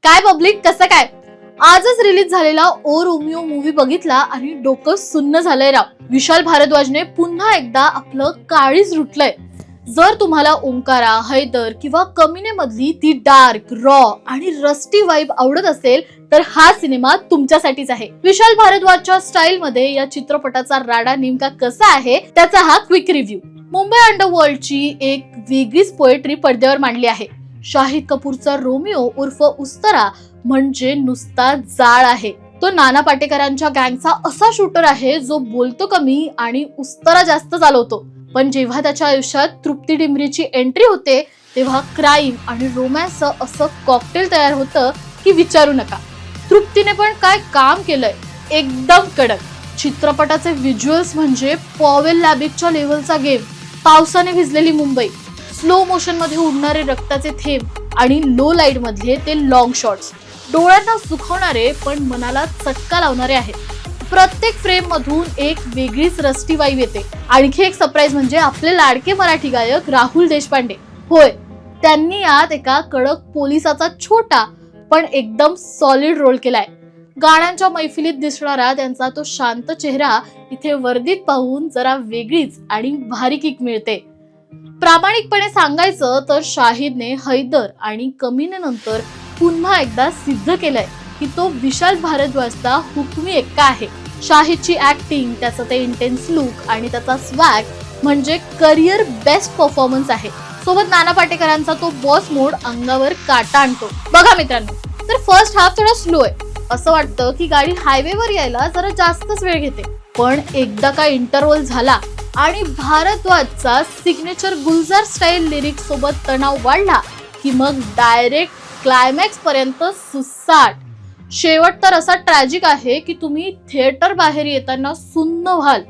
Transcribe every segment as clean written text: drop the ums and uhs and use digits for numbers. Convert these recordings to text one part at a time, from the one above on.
काय पब्लिक, कसं काय? आजच रिलीज झालेला ओ रोमिओ मूवी बघितला आणि डोकं सुन्न झालंय राव. विशाल भारद्वाजने पुन्हा एकदा आपलं काळीज रुटलंय. जर तुम्हाला ओंकारा, हैदर किंवा कमिने मधली ती डार्क, रॉ आणि रस्टी वाइब आवडत असेल तर हा सिनेमा तुमच्यासाठीच आहे. विशाल भारद्वाजच्या स्टाईल मध्ये या चित्रपटाचा राडा नेमका कसा आहे त्याचा हा क्विक रिव्ह्यू. मुंबई अंडरवर्ल्डची एक वेगळीच पोएट्री पडद्यावर मांडली आहे. शाहिद कपूरचा रोमिओ उर्फ उस्तरा म्हणजे नुसता जाळ आहे. तो नाना पाटेकरांच्या गँगचा असा शूटर आहे जो बोलतो कमी आणि उस्तरा जास्त चालवतो. पण जेव्हा त्याच्या आयुष्यात तृप्ती डिमरीची एंट्री होते तेव्हा क्राईम आणि रोमॅन्सचं असं कॉकटेल तयार होतं की विचारू नका. तृप्तीने पण काय काम केलंय, एकदम कडक. चित्रपटाचे व्हिज्युअल्स म्हणजे पॉवेल लॅबिकच्या लेव्हलचा गेम. पावसाने भिजलेली मुंबई, स्लो मोशन मध्ये उडणारे रक्ताचे थेंब आणि लो लाईट मधले ते लॉंग शॉट्स डोळ्यांना सुखवणारे पण मनाला चटका लावणारे आहेत. प्रत्येक फ्रेम मधून एक वेगळीच रस्टी वाईब येते. आणखी एक सरप्राईज म्हणजे आपले लाडके मराठी गायक राहुल देशपांडे. होय, त्यांनी यात एका कडक पोलिसाचा छोटा पण एकदम सॉलिड रोल केलाय. गाण्यांच्या मैफिलीत दिसणारा त्यांचा तो शांत चेहरा इथे वर्दीत पाहून जरा वेगळीच आणि भारी किक मिळते. प्रामाणिकपणे सांगायचं तर शाहिदने हैदर आणि कमिने नंतर पुन्हा एकदा सिद्ध केलंय की तो विशाल भारद्वाजचा हुकमी एक्का आहे. शाहिदची ऍक्टिंग, त्याचं ते इंटेन्स लुक आणि त्याचा स्वॅग म्हणजे करिअर बेस्ट परफॉर्मन्स आहे. सोबत नाना पाटेकरांचा तो बॉस मोड अंगावर काटा आणतो. बघा मित्रांनो, तर फर्स्ट हाफ थोडा स्लो आहे. असं वाटतं की गाडी हायवेवर यायला जरा जास्तच वेळ घेते. पण एकदा का इंटरव्हल झाला आणि भारद्वाजचा सिग्नेचर गुलजार स्टाईल लिरिक्स सोबत तणाव वाढला की मग डायरेक्ट क्लायमॅक्स पर्यंत सुसाट. शेवट तर असा ट्रॅजिक आहे की तुम्ही थिएटर बाहेर येताना सुन्न व्हाल.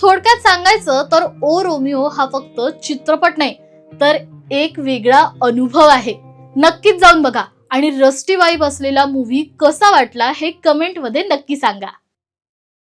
थोडक्यात सांगायचं तर ओ रोमिओ हा फक्त चित्रपट नाही तर एक वेगळा अनुभव आहे. नक्कीच जाऊन बघा आणि रस्टी वाईब असलेला मूवी कसा वाटला हे कमेंट मध्ये नक्की सांगा.